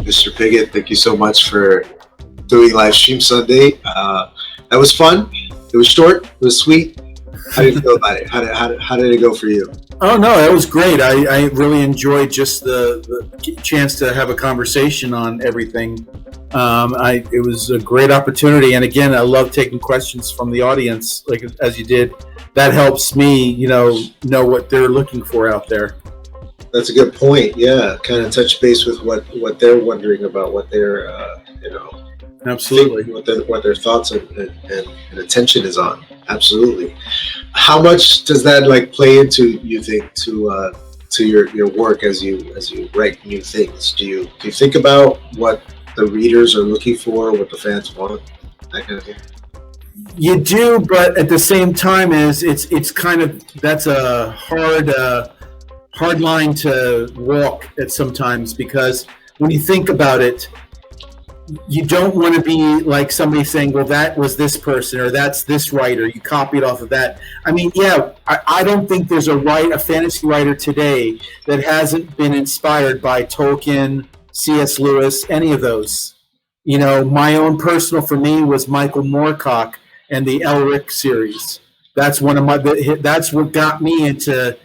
Mr. Piggott. Thank you so much for doing Livestream Sunday. That was fun. It was short. It was sweet. How did you feel about it? How did it go for you? Oh, no, that was great. I really enjoyed just the chance to have a conversation on everything. It was a great opportunity. And again, I love taking questions from the audience, like as you did. That helps me, know what they're looking for out there. That's a good point. Yeah, kind of touch base with what they're wondering about, what they're, absolutely, what their thoughts and attention is on. Absolutely. How much does that play into, you think, to your work as you write new things? Do you think about what the readers are looking for, what the fans want, that kind of thing? You do, but at the same time, it's kind of, that's a hard line to walk at sometimes, because when you think about it, you don't want to be like somebody saying, well, that was this person, or that's this writer, you copied off of that. I mean, yeah, I don't think there's a fantasy writer today that hasn't been inspired by Tolkien, C.S. Lewis, any of those. My own personal, for me, was Michael Moorcock and the Elric series. That's what got me into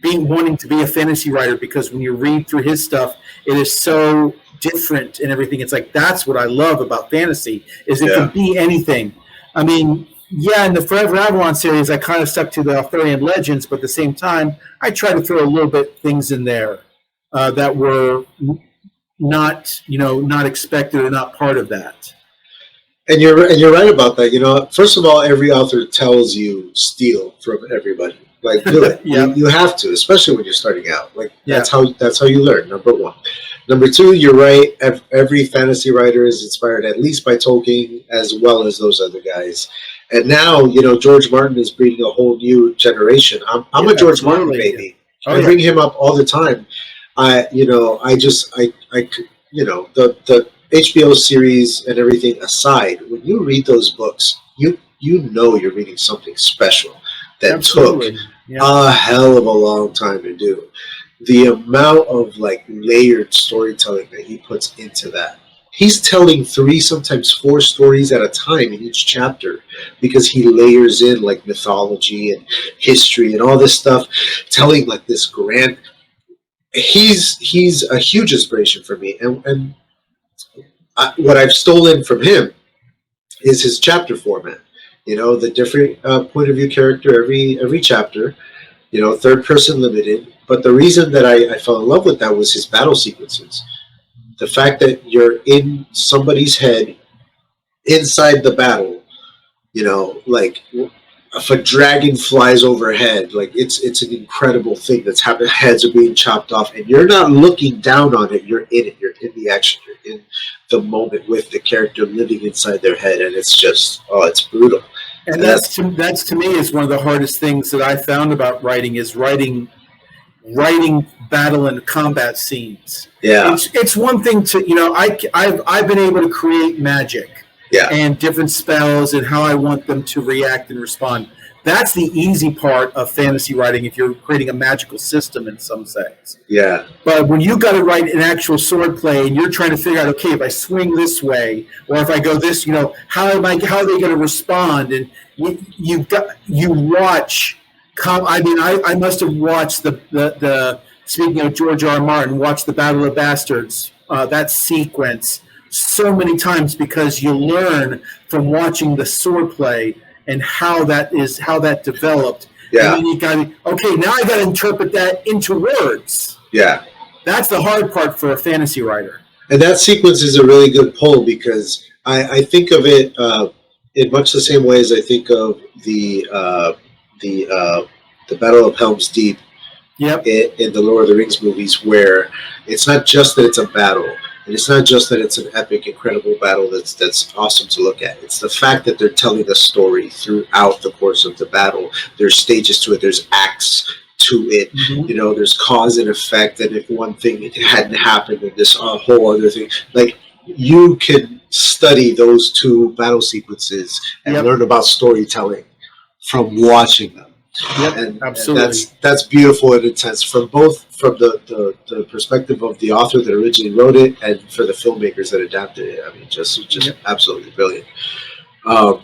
wanting to be a fantasy writer, because when you read through his stuff, it is so different and everything. It's like, that's what I love about fantasy, is it can be anything. I mean, in the Forever Avalon series, I kind of stuck to the Arthurian legends, but at the same time, I try to throw a little bit things in there that were not expected or not part of that. And you're right about that. First of all, every author tells you steal from everybody. Do it. You have to, especially when you're starting out. That's how you learn. Number one. Number two, you're right. Every fantasy writer is inspired at least by Tolkien, as well as those other guys. And now, George Martin is breeding a whole new generation. I'm a George Martin baby. I bring him up all the time. The HBO series and everything aside, when you read those books, you're reading something special that took a hell of a long time to do. The amount of layered storytelling that he puts into that. He's telling 3, sometimes 4 stories at a time in each chapter, because he layers in mythology and history and all this stuff, telling this grand. He's a huge inspiration for me, and what I've stolen from him is his chapter format. The different point of view character every chapter. Third person limited. But the reason that I fell in love with that was his battle sequences. The fact that you're in somebody's head inside the battle. If a dragon flies overhead, it's an incredible thing that's happening. Heads are being chopped off, and you're not looking down on it. You're in it. You're in the action. You're in the moment with the character living inside their head, and it's just, it's brutal. And that's to me is one of the hardest things that I found about writing, is writing battle and combat scenes. Yeah, it's one thing to I've been able to create magic. And different spells and how I want them to react and respond. That's the easy part of fantasy writing, if you're creating a magical system in some sense. Yeah. But when you got to write an actual sword play and you're trying to figure out, okay, if I swing this way or if I go this, how are they going to respond? And you watch. I must have watched the speaking of George R. R. Martin, watched the Battle of Bastards, that sequence so many times, because you learn from watching the swordplay and how that developed. Yeah. And then you got now I got to interpret that into words. Yeah. That's the hard part for a fantasy writer. And that sequence is a really good pull, because I think of it in much the same way as I think of the Battle of Helm's Deep. Yep. In the Lord of the Rings movies, where it's not just that it's a battle. And it's not just that it's an epic, incredible battle that's awesome to look at. It's the fact that they're telling a story throughout the course of the battle. There's stages to it. There's acts to it. Mm-hmm. There's cause and effect. And if one thing hadn't happened, then this whole other thing. You can study those 2 battle sequences and learn about storytelling from watching them. Yep, and absolutely. that's beautiful and intense from the perspective of the author that originally wrote it and for the filmmakers that adapted it. I mean, just Yep. absolutely brilliant. Um,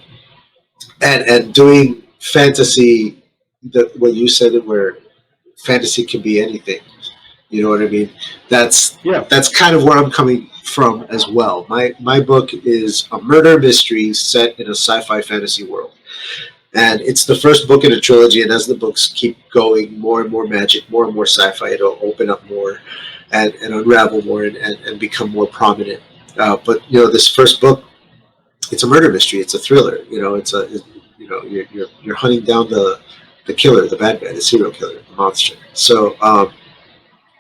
and doing fantasy, what you said, where fantasy can be anything. You know what I mean? That's kind of where I'm coming from as well. My book is a murder mystery set in a sci-fi fantasy world. And it's the first book in a trilogy, and as the books keep going, more and more magic, more and more sci-fi, it'll open up more and unravel more and become more prominent. But this first book, it's a murder mystery. It's a thriller. You're hunting down the killer, the bad guy, the serial killer, the monster. So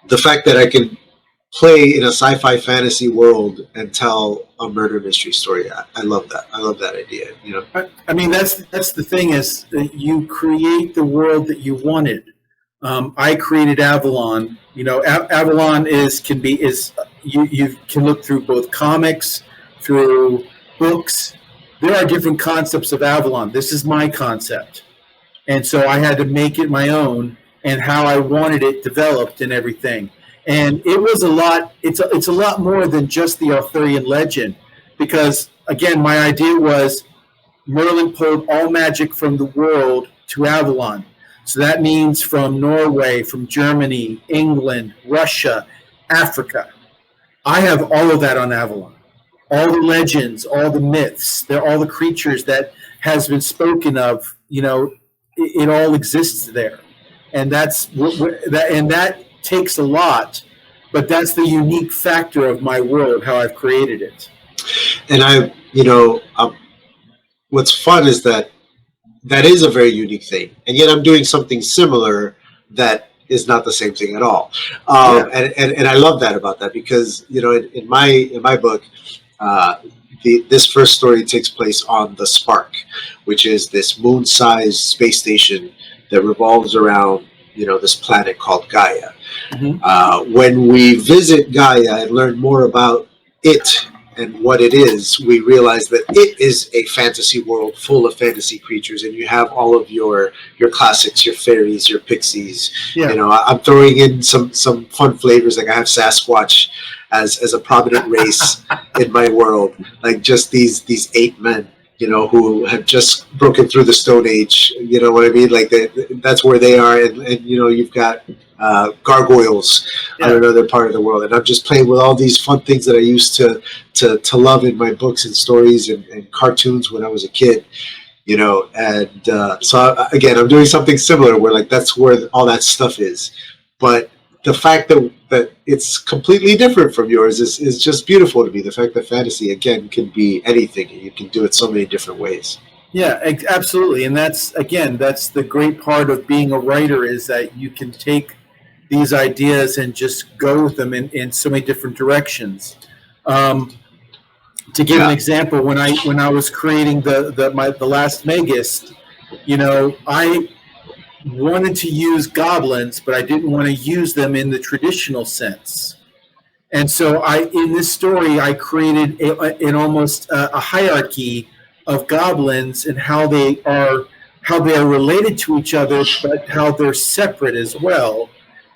the fact that I can play in a sci-fi fantasy world and tell a murder mystery story, I love that. I love that idea. I mean, that's the thing is that you create the world that you wanted. I created Avalon. Avalon you can look through both comics, through books. There are different concepts of Avalon. This is my concept, and so I had to make it my own and how I wanted it developed and everything. And it was a lot. It's a lot more than just the Arthurian legend, because again, my idea was Merlin pulled all magic from the world to Avalon. So that means from Norway, from Germany, England, Russia, Africa. I have all of that on Avalon. All the legends, all the myths, all the creatures that has been spoken of. It all exists there, and that takes a lot. But that's the unique factor of my world, how I've created it. And what's fun is that is a very unique thing, and yet I'm doing something similar that is not the same thing at all. And I love that about that, because in my book, this first story takes place on the Spark, which is this moon-sized space station that revolves around this planet called Gaia. Mm-hmm. When we visit Gaia and learn more about it and what it is, we realize that it is a fantasy world full of fantasy creatures, and you have all of your classics, your fairies, your pixies. I'm throwing in some fun flavors, like I have Sasquatch as a prominent race in my world, like just these ape men, who have just broken through the Stone Age. You know what I mean? Like that's where they are, and you've got gargoyles on another part of the world, and I'm just playing with all these fun things that I used to love in my books and stories and cartoons when I was a kid. So again, I'm doing something similar where like that's where all that stuff is, but the fact that it's completely different from yours is just beautiful to me. The fact that fantasy, again, can be anything, and you can do it so many different ways. Yeah, absolutely. And that's the great part of being a writer, is that you can take these ideas and just go with them in so many different directions. To give an example, when I was creating the last Magus, I wanted to use goblins, but I didn't want to use them in the traditional sense. And so in this story, I created an almost a hierarchy of goblins and how they are related to each other, but how they're separate as well,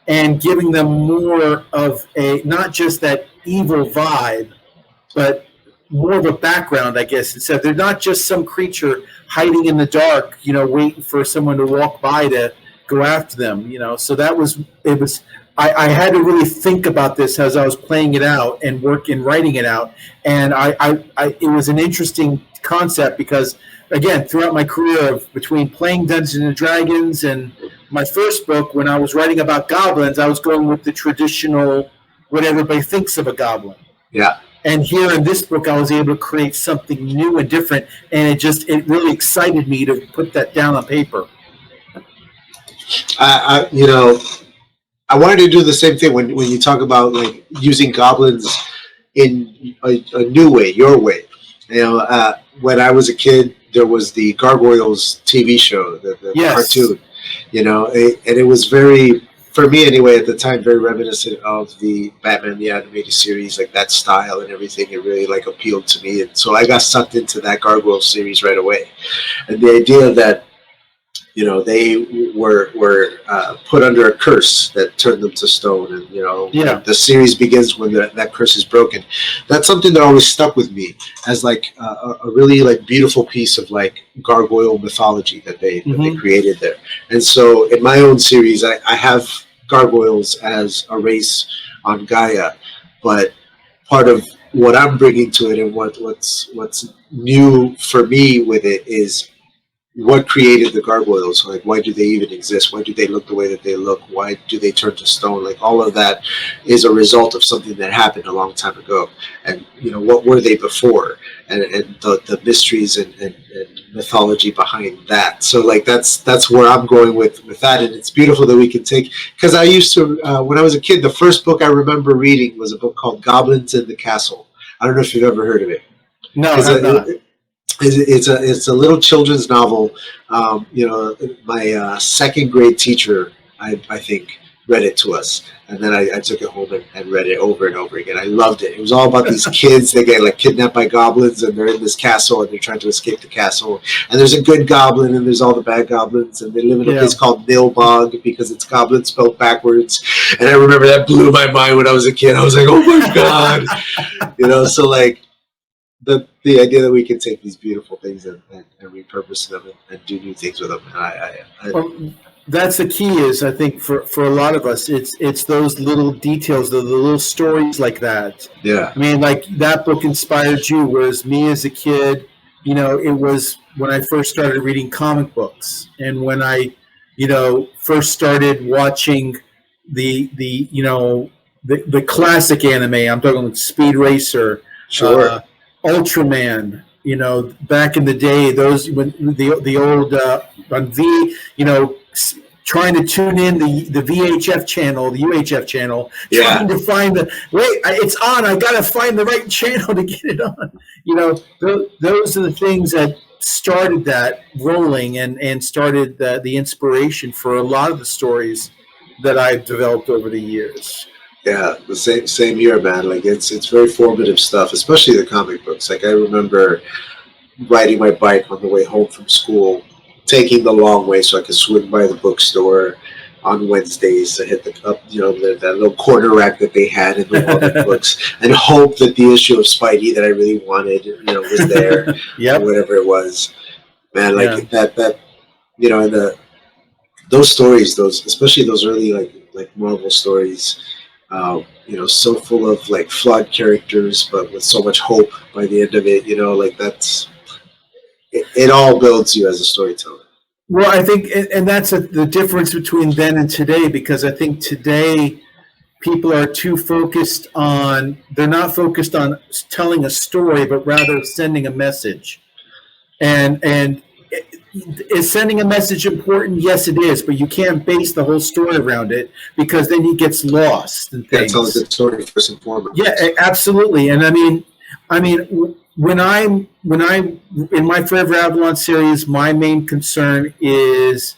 and giving them more of a, not just that evil vibe, but more of a background, I guess. Instead, they're not just some creature hiding in the dark, waiting for someone to walk by to go after them, So I had to really think about this as I was playing it out and writing it out. And it was an interesting concept, because again, throughout my career between playing Dungeons and Dragons and my first book, when I was writing about goblins, I was going with the traditional, what everybody thinks of a goblin. Yeah. And here in this book, I was able to create something new and different, and it really excited me to put that down on paper. I wanted to do the same thing when you talk about like using goblins in a new way, your way. When I was a kid, there was the Gargoyles TV show, the cartoon. And it was very, for me anyway, at the time, very reminiscent of the Batman the Animated Series, like that style and everything. It really like appealed to me, and so I got sucked into that Gargoyle series right away. And the idea that they were put under a curse that turned them to stone, and the series begins when that curse is broken. That's something that always stuck with me as like a really like beautiful piece of like gargoyle mythology that they created there. And so in my own series, I have gargoyles as a race on Gaia, but part of what I'm bringing to it and what's new for me with it is what created the gargoyles. Like, why do they even exist? Why do they look the way that they look? Why do they turn to stone? Like, all of that is a result of something that happened a long time ago. And what were they before? And the mysteries and mythology behind that. So like that's where I'm going with that. And it's beautiful that we can take, because I used to when I was a kid, the first book I remember reading was a book called Goblins in the Castle. I don't know if you've ever heard of it. No, I've not. It's a little children's novel. My second grade teacher, I think, read it to us, and then I took it home and read it over and over again. I loved it. It was all about these kids that get like kidnapped by goblins, and they're in this castle, and they're trying to escape the castle. And there's a good goblin, and there's all the bad goblins, and they live in a place called Nilbog because it's goblin spelled backwards. And I remember that blew my mind when I was a kid. I was like, oh my god, so like. The idea that we can take these beautiful things and repurpose them and do new things with them. Well, that's the key is, I think, for a lot of us, it's those little details, the little stories like that. Yeah. I mean, like that book inspired you, whereas me as a kid, it was when I first started reading comic books, and when I, first started watching the classic anime. I'm talking like Speed Racer. Sure. Ultraman, back in the day, those when the old on V, trying to tune in the VHF channel, the UHF channel, trying to find it's on. I got to find the right channel to get it on. Those are the things that started that rolling and started the inspiration for a lot of the stories that I've developed over the years. Yeah, the same here, man. Like it's very formative stuff, especially the comic books. Like I remember riding my bike on the way home from school, taking the long way so I could swing by the bookstore on Wednesdays to hit that little corner rack that they had in the comic books, and hope that the issue of Spidey that I really wanted, was there, or whatever it was. Man, like that, and those stories, especially those early like Marvel stories. So full of like flawed characters, but with so much hope by the end of it. It all builds you as a storyteller. Well, I think, and that's the difference between then and today, because I think today people are too focused on, they're not focused on telling a story, but rather sending a message. And is sending a message important? Yes, it is, but you can't base the whole story around it, because then he gets lost and things. Tell a good story first and foremost. Yeah, absolutely. And I mean, when I'm in my Forever Avalon series, my main concern is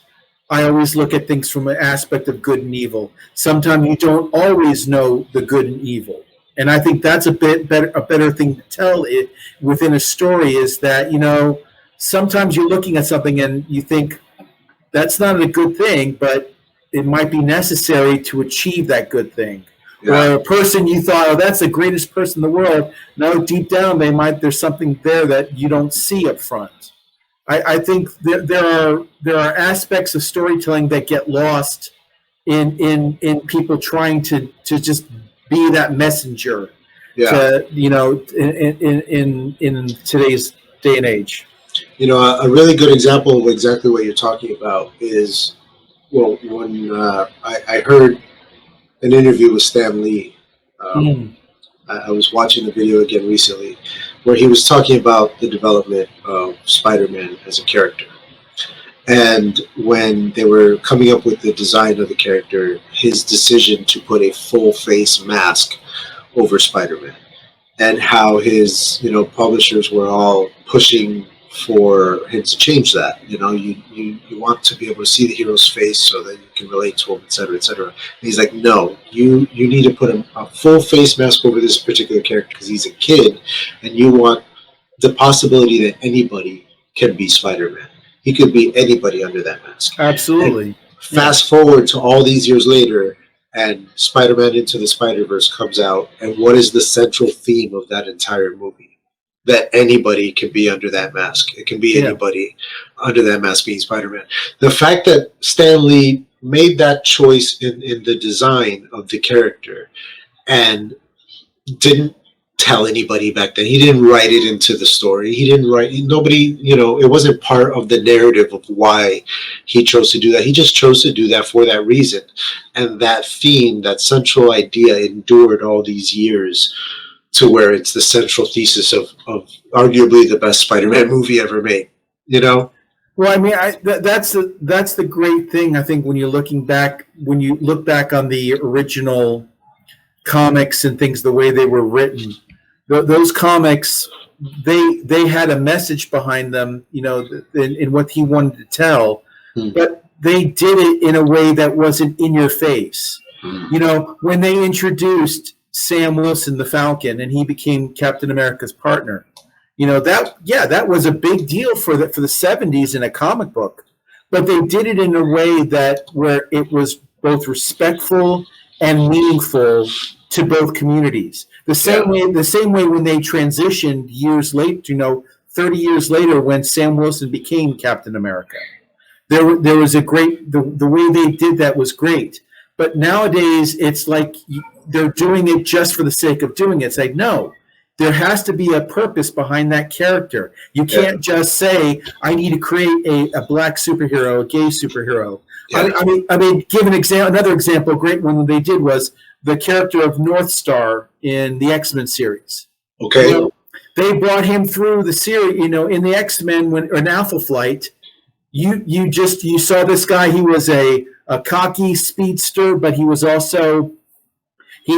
I always look at things from an aspect of good and evil. Sometimes you don't always know the good and evil, and I think that's a better thing to tell it within a story, is that sometimes you're looking at something and you think that's not a good thing, but it might be necessary to achieve that good thing. Or a person you thought, oh, that's the greatest person in the world. No, deep down there's something there that you don't see up front. I think there are aspects of storytelling that get lost in people trying to just be that messenger. To, in today's day and age. A really good example of exactly what you're talking about is, when I heard an interview with Stan Lee. I was watching the video again recently, where he was talking about the development of Spider-Man as a character. And when they were coming up with the design of the character, his decision to put a full face mask over Spider-Man, and how his publishers were all pushing for him to change that. You want to be able to see the hero's face so that you can relate to him, etc., etc. And he's like, no, you need to put a full face mask over this particular character because he's a kid, and you want the possibility that anybody can be Spider-Man. He could be anybody under that mask. Absolutely. And fast forward to all these years later, and Spider-Man Into the Spider-Verse comes out, and what is the central theme of that entire movie? That anybody can be under that mask. It can be anybody under that mask being Spider-Man. The fact that Stan Lee made that choice in the design of the character and didn't tell anybody back then. He didn't write it into the story. He didn't write, nobody, it wasn't part of the narrative of why he chose to do that. He just chose to do that for that reason. And that theme, that central idea endured all these years to where it's the central thesis of arguably the best Spider-Man movie ever made, Well, I mean, that's the great thing, I think, when you look back on the original comics and things, the way they were written, those comics, they had a message behind them, in what he wanted to tell, but they did it in a way that wasn't in your face. When they introduced Sam Wilson, the Falcon, and he became Captain America's partner, that was a big deal for the 70s in a comic book, but they did it in a way where it was both respectful and meaningful to both communities. The same way when they transitioned years later, 30 years later, when Sam Wilson became Captain America, there was a great, the way they did that was great. But nowadays, it's like they're doing it just for the sake of doing it. It's like, no, there has to be a purpose behind that character. You can't just say, I need to create a black superhero, a gay superhero. Yeah. I mean, give another example, a great one they did was the character of North Star in the X-Men series. Okay. They brought him through the series, in the X-Men in Alpha Flight. You saw this guy. He was a cocky speedster, but he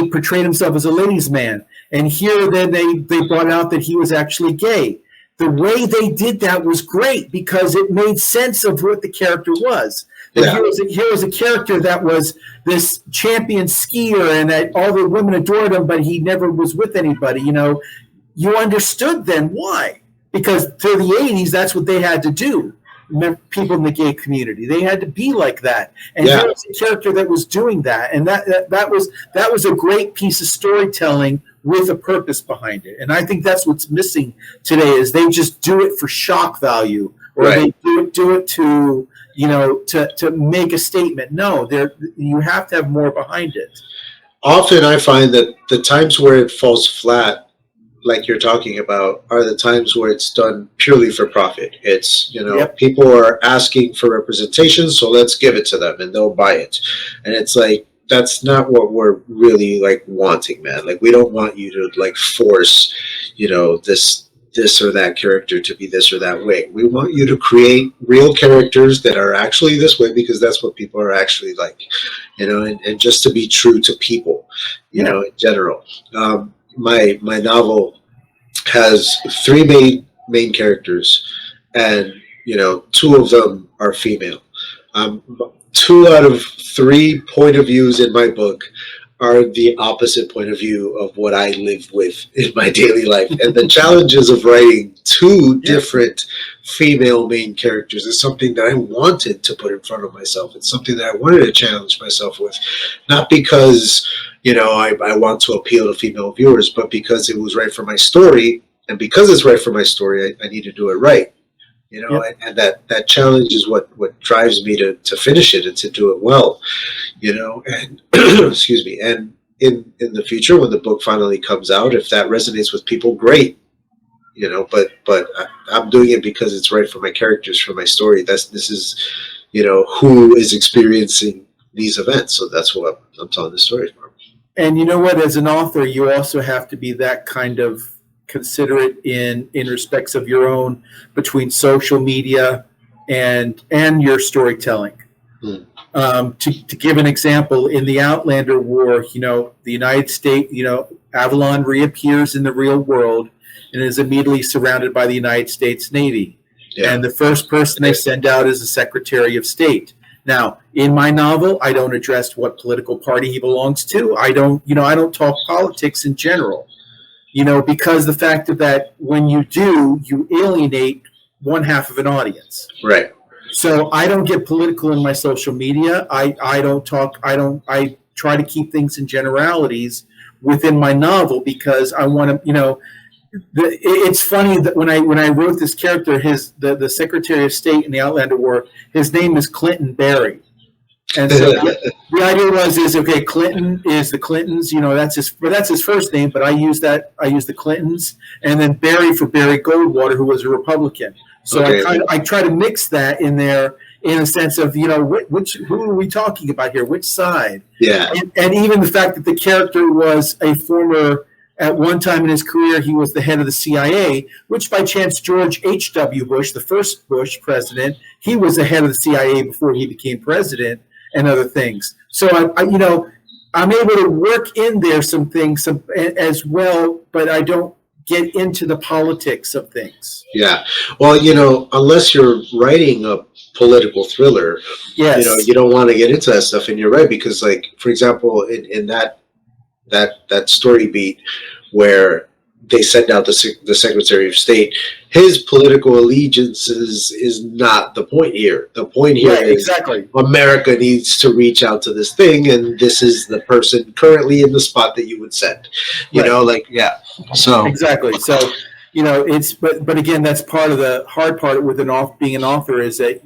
portrayed himself as a ladies' man. And here then they brought out that he was actually gay. The way they did that was great because it made sense of what the character was. Here was a character that was this champion skier, and that all the women adored him, but he never was with anybody. You understood then why, because to the 80s, that's what they had to do. People in the gay community, they had to be like that, and here was a character that was doing that, and that was a great piece of storytelling with a purpose behind it. And I think that's what's missing today is they just do it for shock value, or they do it to to make a statement. No, you have to have more behind it. Often I find that the times where it falls flat, like you're talking about, are the times where it's done purely for profit. It's, people are asking for representation, so let's give it to them and they'll buy it. And it's like, that's not what we're really wanting, man. We don't want you to force, this or that character to be this or that way. We want you to create real characters that are actually this way, because that's what people are actually like, and just to be true to people, in general. My novel has 3 main characters, and 2 of them are female. 2 out of 3 point of views in my book are the opposite point of view of what I live with in my daily life. And the challenges of writing 2 different female main characters is something that I wanted to put in front of myself. It's something that I wanted to challenge myself with, not because I want to appeal to female viewers, but because it was right for my story. And because it's right for my story, I need to do it right. And that challenge is what drives me to finish it and to do it well, and excuse me. And in the future, when the book finally comes out, if that resonates with people, great, but I'm doing it because it's right for my characters, for my story. This is, who is experiencing these events. So that's what I'm telling the story for. And you know what, as an author, you also have to be that kind of considerate in respects of your own, between social media and your storytelling. To give an example, in the Outlander War, the United States, Avalon reappears in the real world and is immediately surrounded by the United States Navy. And the first person they send out is the Secretary of State. Now, in my novel, I don't address what political party he belongs to. I don't talk politics in general. Because the fact of that, when you do, you alienate one half of an audience. Right. So I don't get political in my social media. I don't talk. I try to keep things in generalities within my novel because I want to, it's funny that when I wrote this character, the Secretary of State in the Outlander War, his name is Clinton Barry, and so the idea is okay. Clinton is the Clintons, that's his first name, but I use the Clintons, and then Barry for Barry Goldwater, who was a Republican. So I try to mix that in there in a sense of who are we talking about here, which side? Yeah, and even the fact that the character was a former. At one time in his career, he was the head of the CIA, which by chance George H.W. Bush, the first Bush president, he was the head of the CIA before he became president and other things. So, I'm able to work in there some things as well, but I don't get into the politics of things. Yeah. Well, unless you're writing a political thriller, yes, you don't want to get into that stuff. And you're right, because like, for example, in that story beat where they send out the Secretary of State, his political allegiances is not the point here. The point here is exactly America needs to reach out to this thing, and this is the person currently in the spot that you would send. So exactly. So it's but again, that's part of the hard part with being an author is that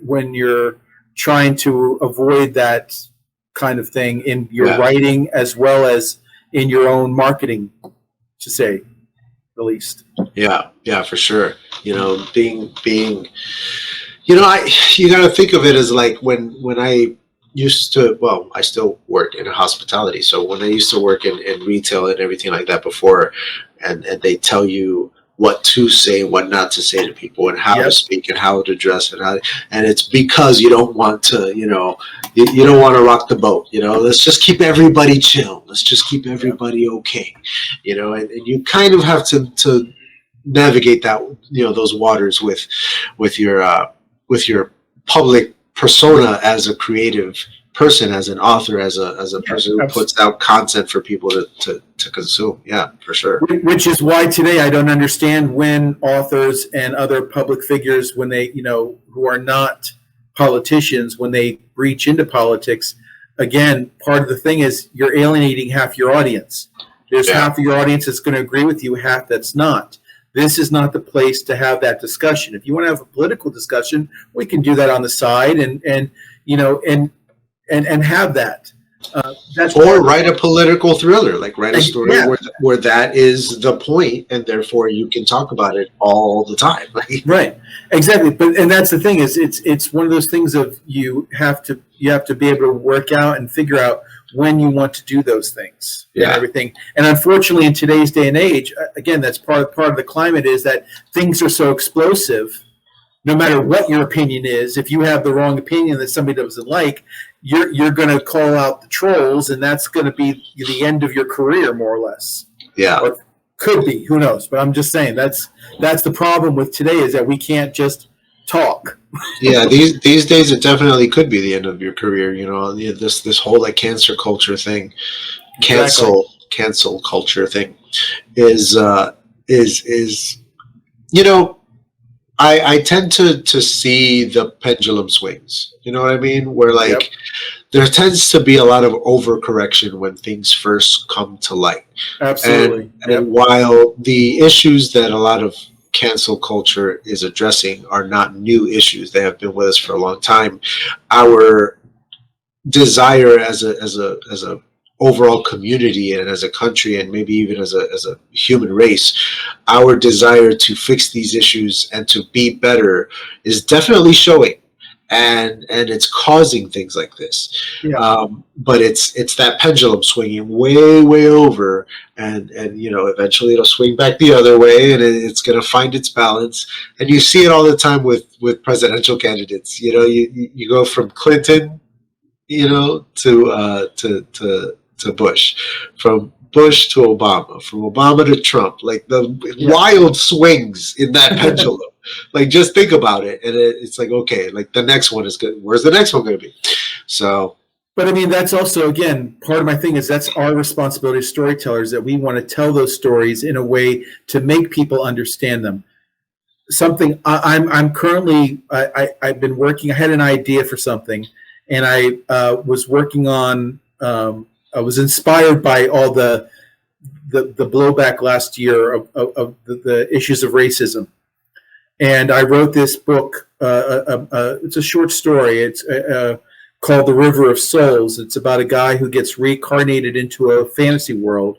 when you're trying to avoid that kind of thing in your writing as well as in your own marketing, to say the least. Yeah, for sure. Being you got to think of it as like when I used to, well, I still work in hospitality. So when I used to work in retail and everything like that before, and they tell you what to say, what not to say to people, and how to speak and how to dress, and it's because you don't want to, you don't want to rock the boat. Let's just keep everybody chill. Let's just keep everybody okay. And you kind of have to navigate that, those waters with your public persona as a creative person, as an author, as a person who puts out content for people to consume. Yeah, for sure. Which is why today I don't understand when authors and other public figures, when they, who are not politicians, when they breach into politics, again, part of the thing is you're alienating half your audience. There's half of your audience that's going to agree with you, half that's not. This is not the place to have that discussion. If you want to have a political discussion, we can do that on the side and have that. Or write a political thriller, like write a story where that is the point, and therefore you can talk about it all the time. Right, exactly. And that's the thing is it's one of those things of you have to be able to work out and figure out when you want to do those things and everything. And unfortunately, in today's day and age, again, that's part of the climate is that things are so explosive. No matter what your opinion is, if you have the wrong opinion that somebody doesn't like, you're going to call out the trolls, and that's going to be the end of your career, more or less. Yeah, or could be. Who knows? But I'm just saying that's the problem with today is that we can't just talk. Yeah, these days it definitely could be the end of your career. This whole like cancel culture thing, cancel culture thing, is I tend to see the pendulum swings. You know what I mean? Where like there tends to be a lot of overcorrection when things first come to light. Absolutely. And while the issues that a lot of cancel culture is addressing are not new issues, they have been with us for a long time. Our desire as a overall community and as a country and maybe even as a human race, our desire to fix these issues and to be better is definitely showing, and it's causing things like this. But it's that pendulum swinging way over, and eventually it'll swing back the other way, and it's going to find its balance. And you see it all the time with presidential candidates. You go from Clinton to Bush, from Bush to Obama, from Obama to Trump, like the wild swings in that pendulum. Like, just think about it, and it's like, okay, like the next one is good. Where's the next one going to be? So, but I mean, that's also, again, part of my thing is that's our responsibility as storytellers, that we want to tell those stories in a way to make people understand them. something I'm currently I've been working. I had an idea for something, and I was working on. I was inspired by all the blowback last year of the issues of racism, and I wrote this book. It's a short story. It's called The River of Souls. It's about a guy who gets reincarnated into a fantasy world,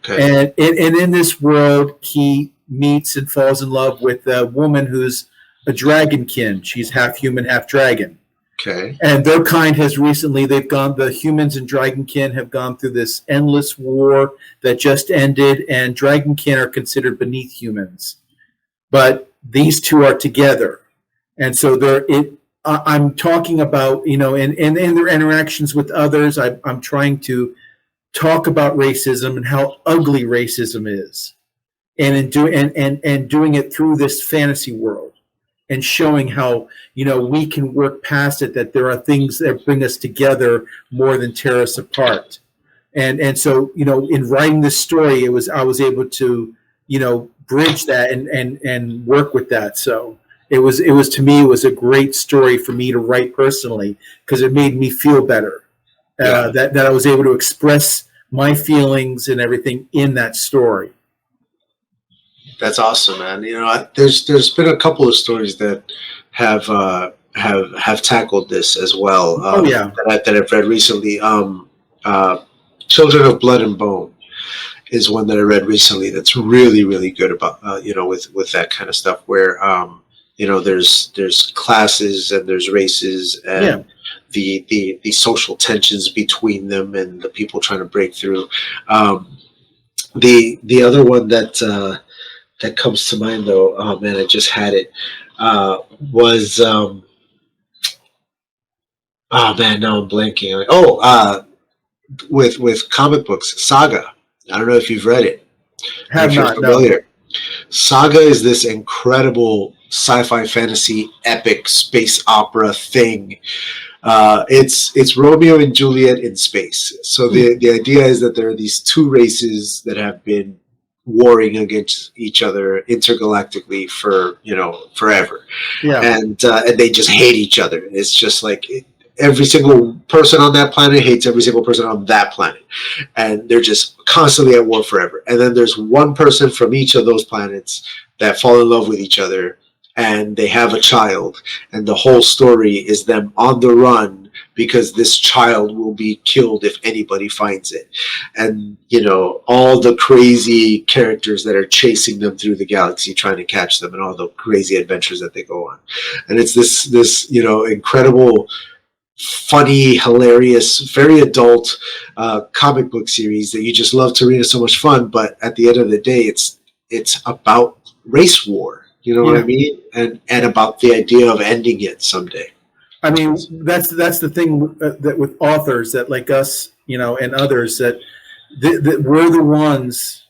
and in this world he meets and falls in love with a woman who's a dragonkin. She's half human, half dragon. Okay. And their kind has recently, the humans and dragonkin have gone through this endless war that just ended, and dragonkin are considered beneath humans. But these two are together. And so I'm talking about, in their interactions with others, I'm trying to talk about racism and how ugly racism is. And doing it through this fantasy world, and showing how we can work past it, that there are things that bring us together more than tear us apart. And so in writing this story, I was able to bridge that and work with that. So it was to me, it was a great story for me to write personally, because it made me feel better. That I was able to express my feelings and everything in that story. That's awesome, man. There's been a couple of stories that have tackled this as well. That I've read recently. Children of Blood and Bone is one that I read recently. That's really, really good about with that kind of stuff, where there's classes and there's races and the social tensions between them and the people trying to break through. The other one that comes to mind, though, oh man, I just had it, was oh man, now I'm blanking. With comic books, Saga. I don't know if you've read it. Have not, no. Saga is this incredible sci-fi fantasy epic space opera thing. It's Romeo and Juliet in space. So the idea is that there are these two races that have been warring against each other intergalactically for forever, and they just hate each other. It's just like every single person on that planet hates every single person on that planet, and they're just constantly at war forever. And then there's one person from each of those planets that fall in love with each other, and they have a child, and the whole story is them on the run because this child will be killed if anybody finds it. And all the crazy characters that are chasing them through the galaxy trying to catch them, and all the crazy adventures that they go on. And it's this incredible, funny, hilarious, very adult comic book series that you just love to read. It's so much fun, but at the end of the day, it's about race war. You know what I mean? And about the idea of ending it someday. I mean, that's the thing that with authors that like us, and others, that we're the ones.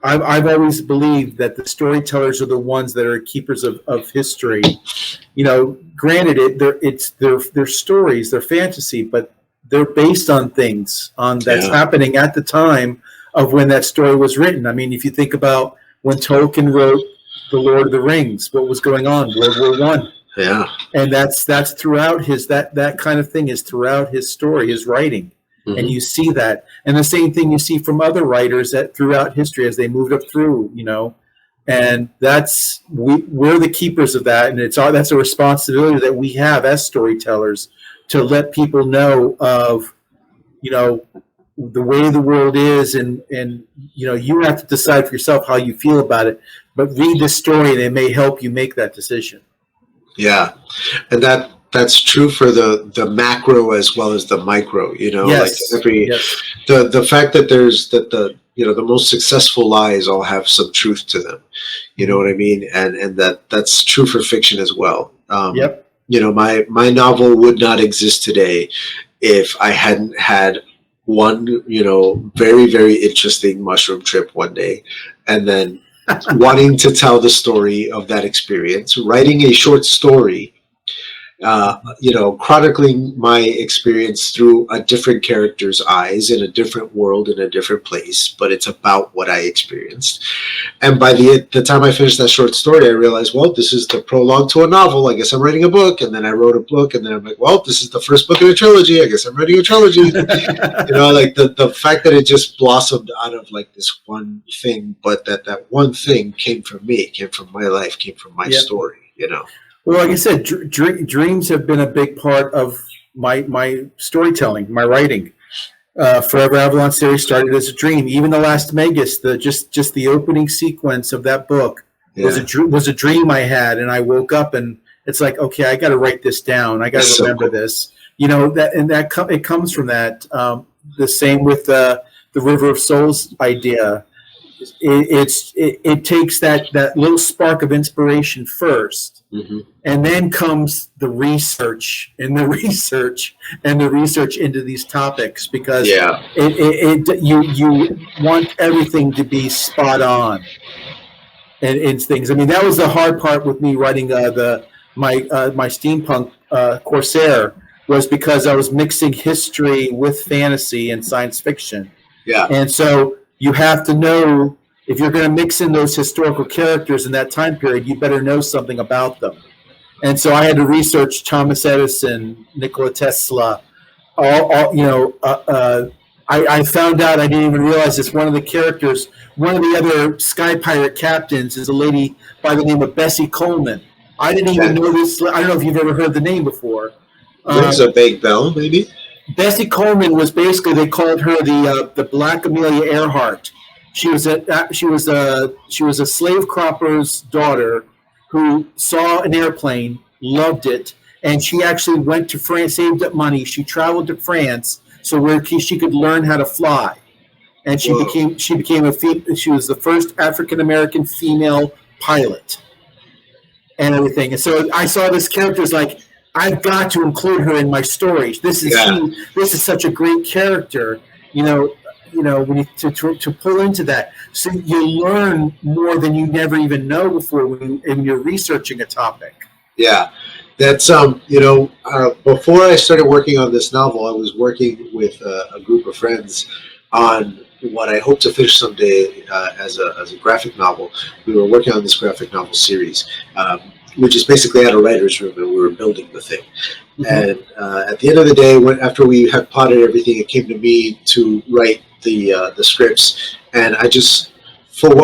I've always believed that the storytellers are the ones that are keepers of history. Granted, they're stories, they're fantasy, but they're based on things that's happening at the time of when that story was written. I mean, if you think about when Tolkien wrote The Lord of the Rings, what was going on? World War I. Yeah. And that's throughout his that kind of thing is throughout his story, his writing. Mm-hmm. And you see that. And the same thing you see from other writers that throughout history as they moved up through, and we're the keepers of that, and that's a responsibility that we have as storytellers to let people know of, the way the world is, and you have to decide for yourself how you feel about it, but read the story and it may help you make that decision. Yeah, and that's true for the macro as well as the micro. Yes. Like the fact that the most successful lies all have some truth to them. You know what I mean? And that's true for fiction as well. My novel would not exist today if I hadn't had one very, very interesting mushroom trip one day, and then wanting to tell the story of that experience, writing a short story, chronicling my experience through a different character's eyes in a different world in a different place, but it's about what I experienced. And by the time I finished that short story, I realized, well, this is the prologue to a novel. I guess I'm writing a book. And then I wrote a book, and then I'm like, well, this is the first book in a trilogy. I guess I'm writing a trilogy. Like the fact that it just blossomed out of like this one thing, but that one thing came from me, came from my life, came from my story, Well, like I said, dreams have been a big part of my storytelling, my writing. Forever Avalon series started as a dream. Even The Last Magus, just the opening sequence of that book was a dream I had, and I woke up and it's like, okay, I got to write this down. I got to remember this. It comes from that. The same with the River of Souls idea. It takes that little spark of inspiration first. Mm-hmm. And then comes the research and the research into these topics, because you want everything to be spot on and things. I mean, that was the hard part with me writing my steampunk Corsair, was because I was mixing history with fantasy and science fiction. Yeah, and so you have to know, if you're going to mix in those historical characters in that time period, you better know something about them. And so I had to research Thomas Edison, Nikola Tesla. I found out, I didn't even realize this, one of the characters, one of the other Sky Pirate captains is a lady by the name of Bessie Coleman. I didn't even know this. I don't know if you've ever heard the name before. Rings a big bell, maybe? Bessie Coleman was basically, they called her the Black Amelia Earhart. She was a slave cropper's daughter who saw an airplane, loved it, and she actually went to France, saved up money. She traveled to France so where she could learn how to fly, and she was the first African American female pilot, and everything. And so I saw this character as like, I've got to include her in my stories. This is such a great character, when you to pull into that, so you learn more than you never even know before when you're researching a topic. Yeah, that's before I started working on this novel, I was working with a group of friends on what I hope to finish someday as a graphic novel. We were working on this graphic novel series, which is basically at a writer's room, and we were building the thing. Mm-hmm. And at the end of the day, after we had plotted everything, it came to me to write the scripts, and I just, for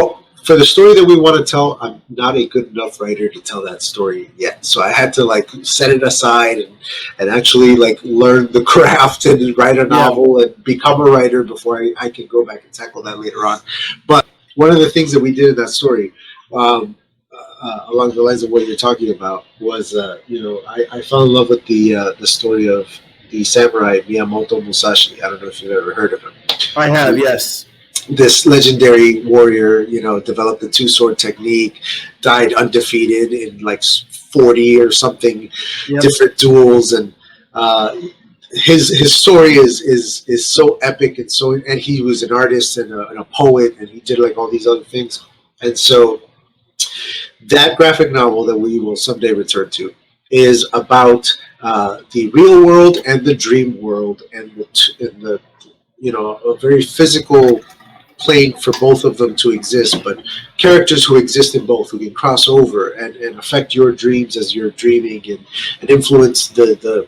the story that we want to tell, I'm not a good enough writer to tell that story yet. So I had to set it aside and actually learn the craft and write a novel and become a writer before I could go back and tackle that later on. But one of the things that we did in that story, along the lines of what you're talking about, was I fell in love with the story of the samurai Miyamoto Musashi. I don't know if you've ever heard of him. I have, yes. This legendary warrior, developed the two-sword technique, died undefeated in 40 or something different duels, and his story is so epic and he was an artist and a poet, and he did all these other things. And so that graphic novel that we will someday return to is about the real world and the dream world, and the a very physical plane for both of them to exist, but characters who exist in both, who can cross over and affect your dreams as you're dreaming, and influence the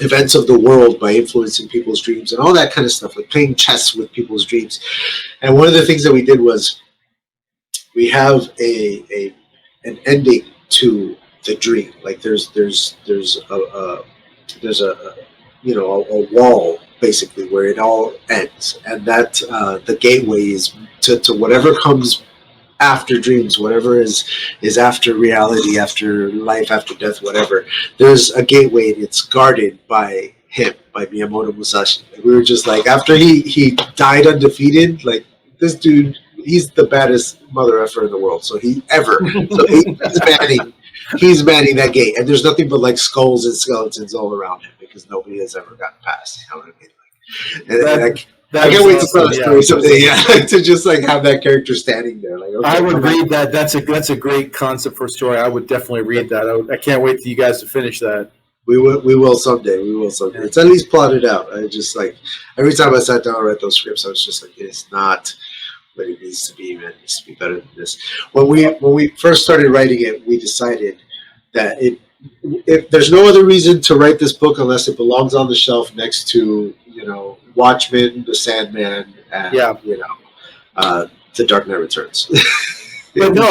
events of the world by influencing people's dreams and all that kind of stuff, like playing chess with people's dreams. And one of the things that we did was we have an ending to the dream. There's a wall basically where it all ends, and that the gateway is to whatever comes after dreams, whatever is after reality, after life, after death, whatever. There's a gateway, and it's guarded by him, by Miyamoto Musashi. We were just after he died undefeated, this dude, he's the baddest mother effer in the world. So he's manning that gate, and there's nothing but skulls and skeletons all around him, because nobody has ever gotten past. You know what I mean? I can't wait to tell that story someday. Yeah, to just have that character standing there. Okay, I would read that. That's a great concept for a story. I would definitely read that. I can't wait for you guys to finish that. We will someday. We will someday. It's at least plotted out. I just like every time I sat down and read those scripts, I was just like, it's not what it needs to be, man. It needs to be better than this. When we first started writing it, we decided that if there's no other reason to write this book unless it belongs on the shelf next to, Watchmen, The Sandman, and The Dark Knight Returns. But no,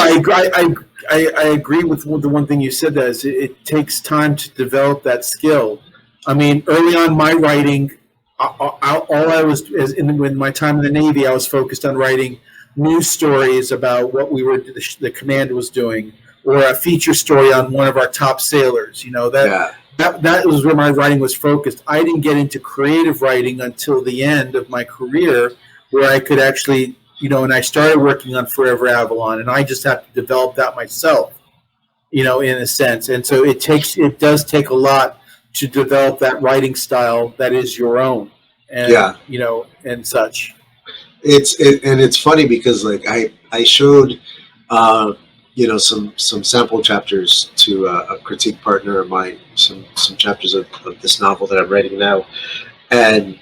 I agree with the one thing you said, that is it takes time to develop that skill. I mean, early on my writing, all I was in my time in the Navy, I was focused on writing news stories about what the command was doing, or a feature story on one of our top sailors. That was where my writing was focused. I didn't get into creative writing until the end of my career, where I could actually, and I started working on Forever Avalon, and I just have to develop that myself, in a sense. And so it does take a lot to develop that writing style that is your own, and and such. It's funny because like I showed some sample chapters to a critique partner of mine, some chapters of this novel that I'm writing now, and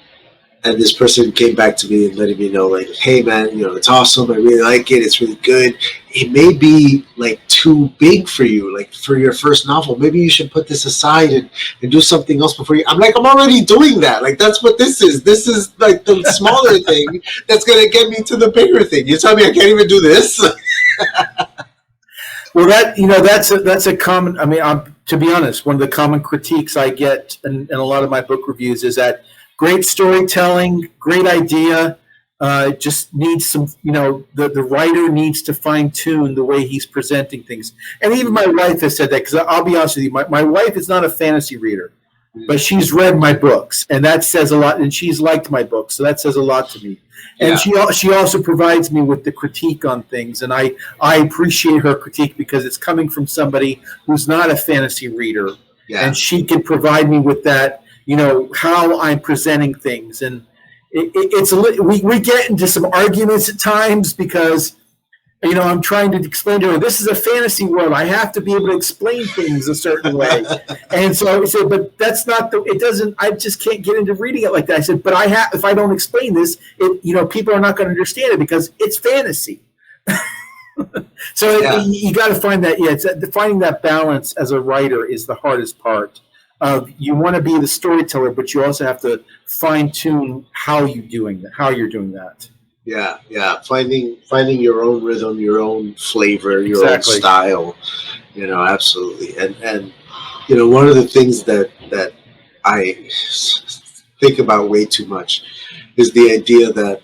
this person came back to me and letting me know, like, hey man, it's awesome, I really like it, it's really good. It may be like too big for you, like for your first novel. Maybe you should put this aside and do something else before you. I'm like, I'm already doing that. Like, that's what this is. This is like the smaller thing that's gonna get me to the bigger thing. You tell me I can't even do this? Well, that's a common. I mean, to be honest, one of the common critiques I get in a lot of my book reviews is that great storytelling, great idea, just needs some. The writer needs to fine tune the way he's presenting things. And even my wife has said that, because I'll be honest with you, my wife is not a fantasy reader, but she's read my books, and that says a lot. And she's liked my books, so that says a lot to me. And she also provides me with the critique on things, and I appreciate her critique because it's coming from somebody who's not a fantasy reader, and she can provide me with that, how I'm presenting things. And we get into some arguments at times because, I'm trying to explain to her, this is a fantasy world. I have to be able to explain things a certain way. And so I said, but that's not I just can't get into reading it like that. I said, but if I don't explain this, people are not going to understand it because it's fantasy. So you got to find that, finding that balance as a writer is the hardest part. You want to be the storyteller, but you also have to fine tune how you're doing that. Yeah. Finding your own rhythm, your own flavor, your own style. Absolutely. And one of the things that I think about way too much is the idea that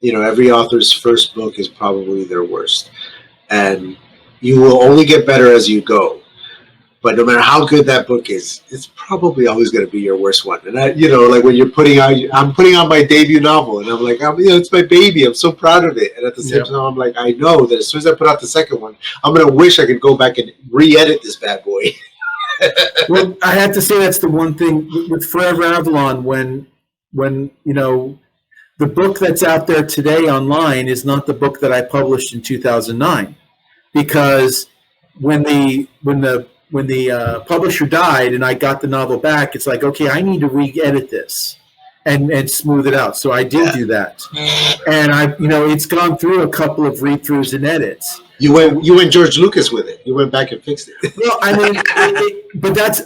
every author's first book is probably their worst, and you will only get better as you go. But no matter how good that book is, it's probably always going to be your worst one. And like when I'm putting out my debut novel, and I'm like, it's my baby. I'm so proud of it. And at the same time, I'm like, I know that as soon as I put out the second one, I'm going to wish I could go back and re-edit this bad boy. Well, I have to say that's the one thing with Forever Avalon. When the book that's out there today online is not the book that I published in 2009, because when the publisher died and I got the novel back, it's like, okay, I need to re-edit this and smooth it out. So I did do that, and it's gone through a couple of read-throughs and edits. You went George Lucas with it. You went back and fixed it. Well, I mean, that's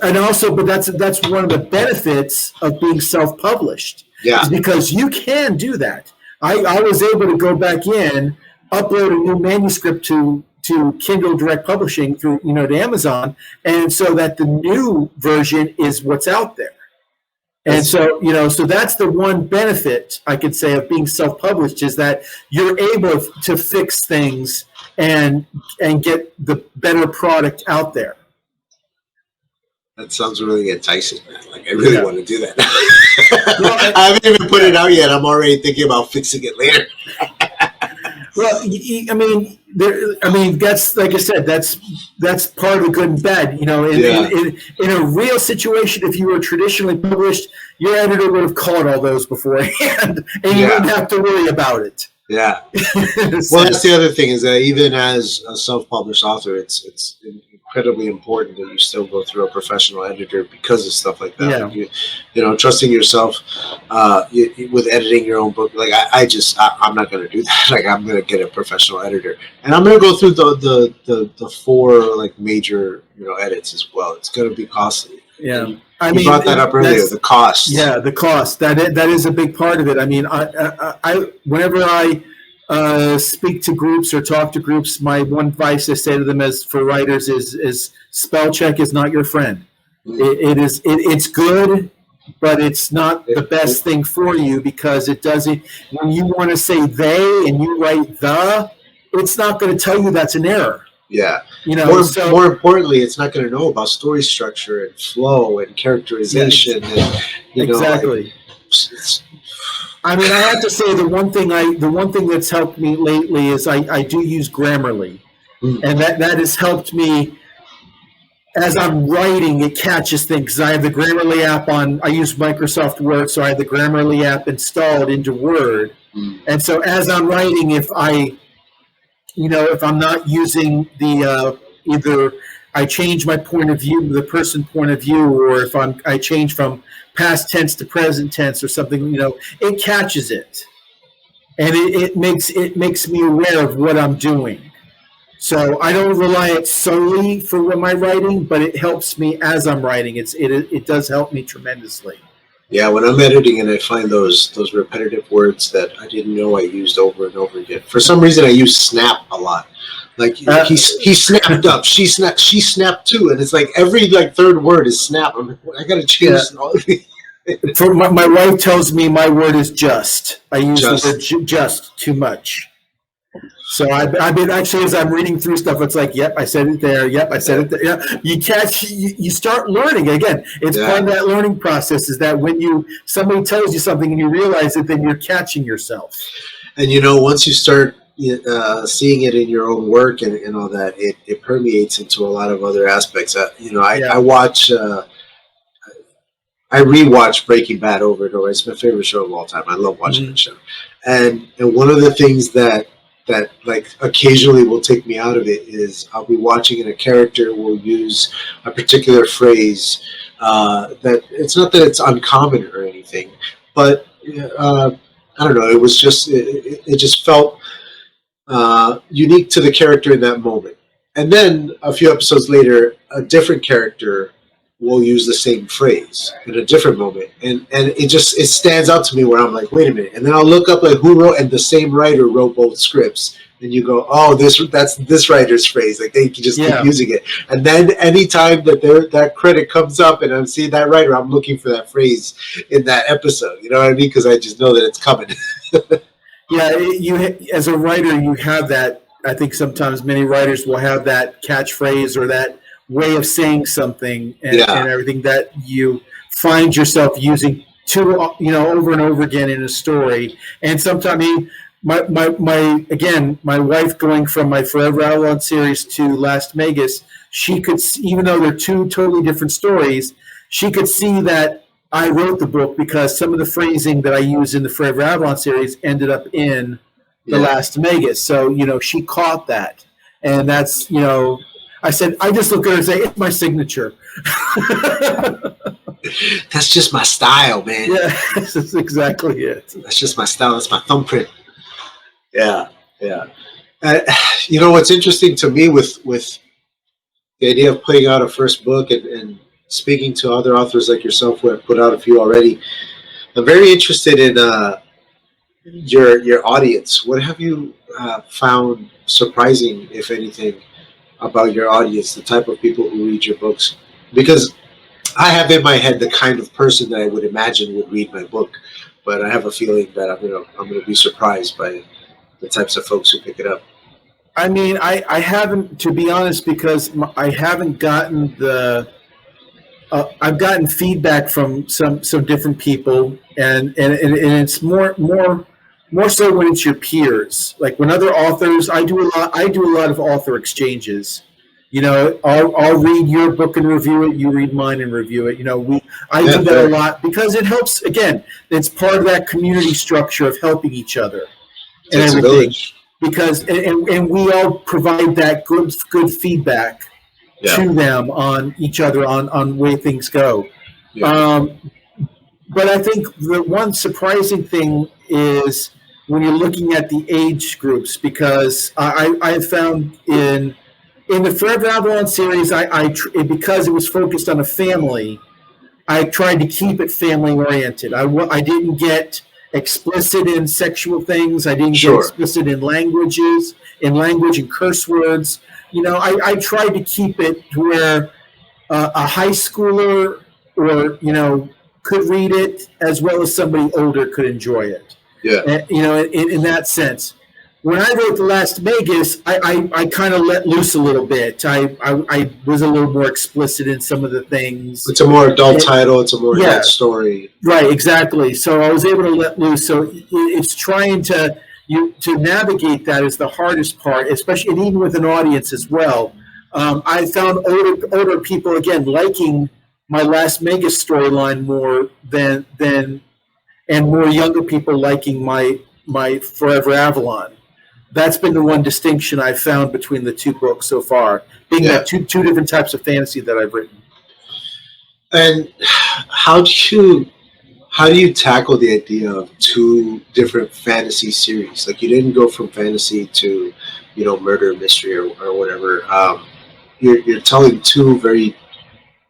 one of the benefits of being self-published. Yeah, is because you can do that. I was able to go back in, upload a new manuscript to Kindle Direct Publishing through to Amazon, and so that the new version is what's out there. And so so that's the one benefit I could say of being self-published, is that you're able to fix things and get the better product out there. That sounds really enticing, man. Like, I really want to do that. I haven't even put it out yet. I'm already thinking about fixing it later. Well, I mean, that's, like I said, that's part of the good and bad. In a real situation, if you were traditionally published, your editor would have caught all those beforehand, and you wouldn't have to worry about it. Yeah. Well, that's the other thing, is that even as a self-published author, it's incredibly important that you still go through a professional editor because of stuff like that. Yeah. Like you know, trusting yourself with editing your own book. Like I'm not going to do that. Like I'm going to get a professional editor, and I'm going to go through the 4 like major edits as well. It's going to be costly. Yeah. And you brought that up earlier. The cost. Yeah, the cost. That is a big part of it. I mean, I whenever I speak to groups or talk to groups, my one advice I say to them as for writers is spell check is not your friend. It's good, but it's not the best thing for you, because it doesn't. When you want to say they and you write the, it's not going to tell you that's an error. Yeah. More importantly, it's not going to know about story structure and flow and characterization. Yes. And, exactly. I mean, I have to say the one thing that's helped me lately is I do use Grammarly, and that has helped me as I'm writing. It catches things. I have the Grammarly app on. I use Microsoft Word, so I have the Grammarly app installed into Word, and so as I'm writing, if I'm not using the either I change my point of view, the person point of view, or if I change from past tense to present tense or something, it catches it, and it makes me aware of what I'm doing. So I don't rely it solely for my writing, but it helps me as I'm writing. It does help me tremendously. Yeah, when I'm editing and I find those repetitive words that I didn't know I used over and over again. For some reason, I use snap a lot. Like he snapped up, she snapped too, and it's like every third word is snap. I'm like, I gotta change all of these. For my wife tells me my word is just. I use the word just too much. So I've been actually, as I'm reading through stuff, it's like, yep, I said it there. Yep, I said it there. Yeah. You start learning again. It's part of that learning process. Is that when somebody tells you something and you realize it, then you're catching yourself. And once you start seeing it in your own work and all that, it permeates into a lot of other aspects. I watch. I rewatch Breaking Bad over and over. It's my favorite show of all time. I love watching that show. And one of the things that like occasionally will take me out of it is I'll be watching and a character will use a particular phrase that it's not that it's uncommon or anything, but I don't know. It was just it just felt unique to the character in that moment. And then a few episodes later, a different character will use the same phrase in a different moment, and it stands out to me where I'm like, wait a minute, and then I'll look up like who wrote, and the same writer wrote both scripts, and you go, oh, that's this writer's phrase, like they can just keep using it, and then anytime that credit comes up and I'm seeing that writer, I'm looking for that phrase in that episode, you know what I mean? Because I just know that it's coming. Yeah, you as a writer, you have that. I think sometimes many writers will have that catchphrase or that way of saying something and everything that you find yourself using over and over again in a story. And sometimes my wife, going from my Forever Outlaw series to Last Vegas, she could, even though they're two totally different stories, she could see that I wrote the book because some of the phrasing that I use in the Forever Outlaw series ended up in the Last Vegas. So, she caught that. And that's, I said, I just look at her and say, it's my signature. That's just my style, man. Yeah, that's exactly it. That's just my style. That's my thumbprint. Yeah. What's interesting to me with the idea of putting out a first book and speaking to other authors like yourself who have put out a few already, I'm very interested in your audience. What have you found surprising, if anything, about your audience, the type of people who read your books? Because I have in my head the kind of person that I would imagine would read my book, but I have a feeling that I'm gonna be surprised by the types of folks who pick it up. I mean, I haven't, to be honest, because I haven't gotten I've gotten feedback from some different people, and it's more so when it's your peers. Like when other authors, I do a lot of author exchanges. I'll read your book and review it. You read mine and review it. I do that a lot because it helps. Again, it's part of that community structure of helping each other and everything. Because and we all provide that good feedback to them on each other on way things go. Yeah. But I think the one surprising thing is when you're looking at the age groups, because I have found in the Forever Avalon series, because it was focused on a family, I tried to keep it family oriented. I didn't get explicit in sexual things. I didn't get explicit in language and curse words. I tried to keep it to where a high schooler or could read it as well as somebody older could enjoy it. Yeah. And, in that sense. When I wrote The Last Magus, I kind of let loose a little bit. I was a little more explicit in some of the things. It's a more adult title. It's a more adult story. Right, exactly. So I was able to let loose. So it's trying to navigate that is the hardest part, especially and even with an audience as well. I found older people again liking my Last Magus storyline more than and more younger people liking my Forever Avalon. That's been the one distinction I've found between the two books so far, being that two different types of fantasy that I've written. And how do you tackle the idea of two different fantasy series? Like, you didn't go from fantasy to, murder mystery or whatever. You're telling two very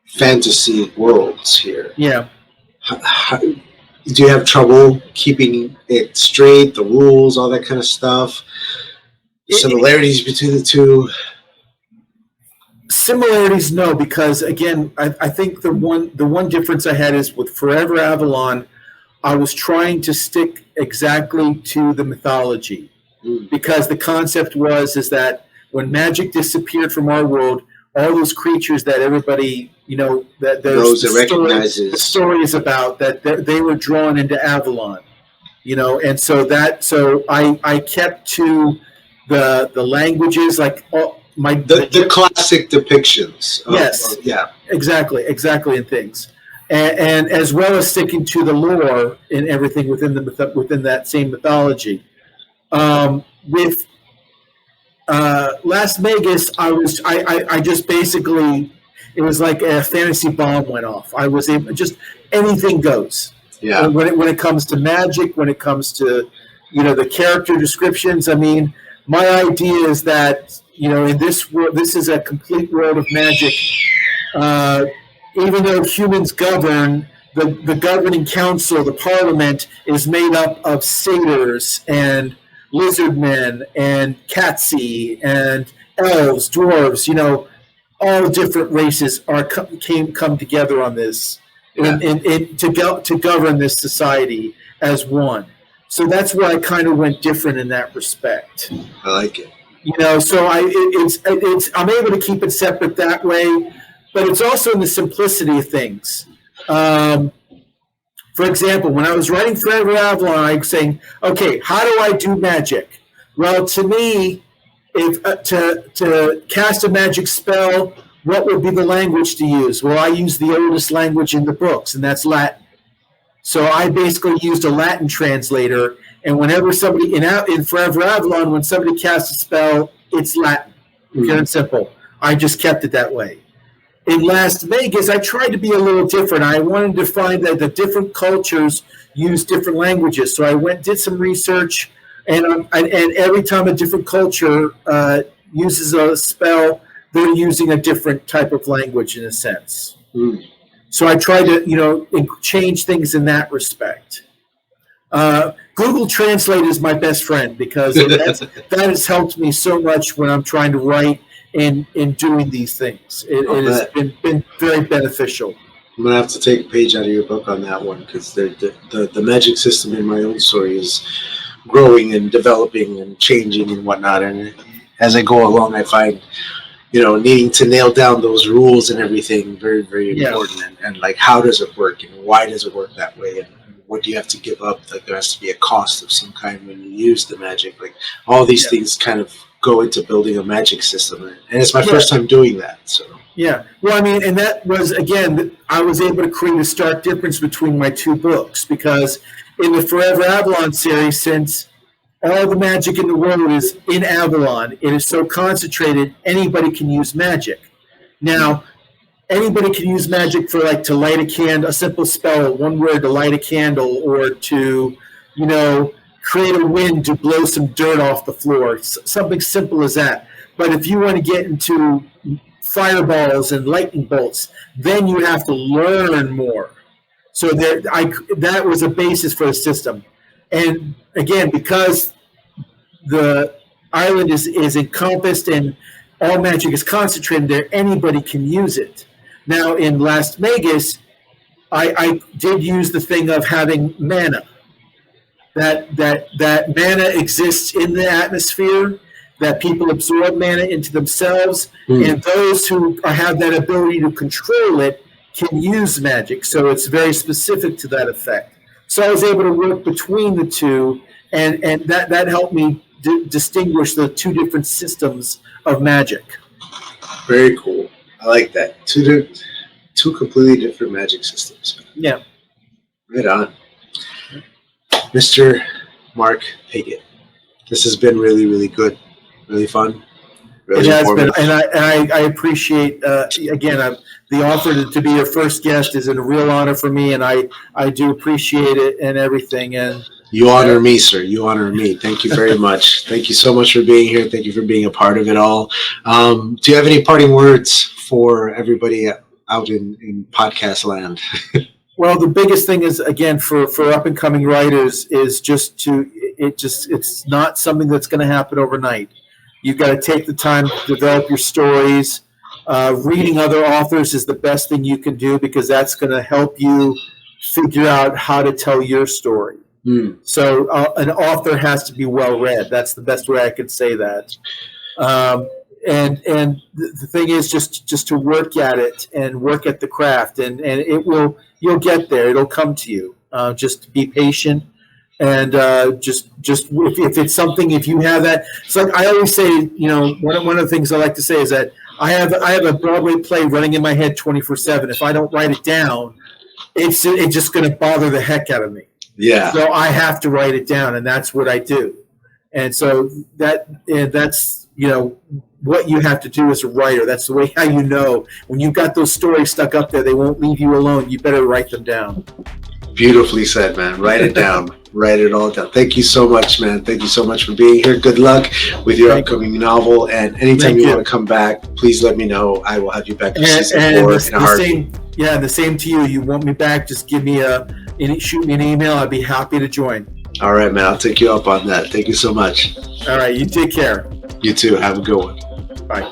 fantasy worlds here. Yeah. Do you have trouble keeping it straight, the rules, all that kind of stuff? Similarities between the two? Similarities, no, because again, I think the one difference I had is with Forever Avalon, I was trying to stick exactly to the mythology, because the concept is that when magic disappeared from our world, all those creatures that everybody that there's the story is about, that they were drawn into Avalon, and so I kept to the languages, like the classic depictions. Yes. Exactly, and things, and as well as sticking to the lore and everything within that same mythology. With Last Magus, I just basically, it was like a fantasy bomb went off. I was able, just anything goes. Yeah. When it comes to magic, when it comes to the character descriptions. I mean, my idea is that in this world, this is a complete world of magic. Even though humans govern, the governing council, the parliament, is made up of satyrs and lizard men and catsi and elves, dwarves, all different races come together on this and to govern this society as one. So that's where I kind of went different in that respect. I like it. So I'm able to keep it separate that way, but it's also in the simplicity of things. For example, when I was writing Forever Avalon, I was saying, okay, how do I do magic? Well, to me, if to cast a magic spell, what would be the language to use? Well, I use the oldest language in the books, and that's Latin. So I basically used a Latin translator, and whenever somebody in Forever Avalon, when somebody casts a spell, it's Latin, pure and simple. I just kept it that way. In Last Magus, I tried to be a little different. I wanted to find that the different cultures use different languages. So I did some research, and every time a different culture uses a spell, they're using a different type of language in a sense. So I try to, change things in that respect. Google Translate is my best friend, because that has helped me so much when I'm trying to write in doing these things. It has been very beneficial. I'm going to have to take a page out of your book on that one, because the magic system in my own story is growing and developing and changing and whatnot. And as I go along, I find, needing to nail down those rules and everything very, very important. And like, how does it work? And why does it work that way? And what do you have to give up? Like, there has to be a cost of some kind when you use the magic. Like, all these things kind of go into building a magic system. And it's my first time doing that. So. Yeah. Well, I mean, and that was, again, I was able to create a stark difference between my two books, because in the Forever Avalon series, since all the magic in the world is in Avalon, it is so concentrated, anybody can use magic. Now, anybody can use magic for like to light a candle, a simple spell, one word to light a candle, or to, create a wind to blow some dirt off the floor. Something simple as that. But if you want to get into fireballs and lightning bolts, then you have to learn more. So that was a basis for a system. And again, because the island is encompassed and all magic is concentrated there, anybody can use it. Now, in Las Vegas, I did use the thing of having mana. That mana exists in the atmosphere, that people absorb mana into themselves, and those who have that ability to control it can use magic. So it's very specific to that effect. So I was able to work between the two, and that helped me distinguish the two different systems of magic. Very cool. I like that. Two completely different magic systems. Yeah. Right on. Mr. Mark Piggott, this has been really, really good. Really fun. Really it has been, and I appreciate, again, the offer to be your first guest is a real honor for me, and I do appreciate it and everything. And you honor me, sir. You honor me. Thank you very much. Thank you so much for being here. Thank you for being a part of it all. Do you have any parting words for everybody out in podcast land? Well, the biggest thing is, again, for up and coming writers is it's not something that's going to happen overnight. You've got to take the time to develop your stories. Reading other authors is the best thing you can do, because that's going to help you figure out how to tell your story. So an author has to be well read. That's the best way I could say that. And the thing is just to work at it and work at the craft, and you'll get there. It'll come to you. Just be patient, and just if it's something, if you have that, it's like I always say. One of the things I like to say is that I have a Broadway play running in my head 24/7. If I don't write it down, it's just going to bother the heck out of me. Yeah. So I have to write it down, and that's what I do. And so that's what you have to do as a writer. That's the way how you know when you've got those stories stuck up there, they won't leave you alone. You better write them down. Beautifully said, man. Write it down. Write it all down. Thank you so much, man. Thank you so much for being here. Good luck with your upcoming novel. And anytime you want to come back, please let me know. I will have you back for season 4 in a heartbeat. The same to you. You want me back, just shoot me an email. I'd be happy to join. All right, man. I'll take you up on that. Thank you so much. All right. You take care. You too. Have a good one. Bye.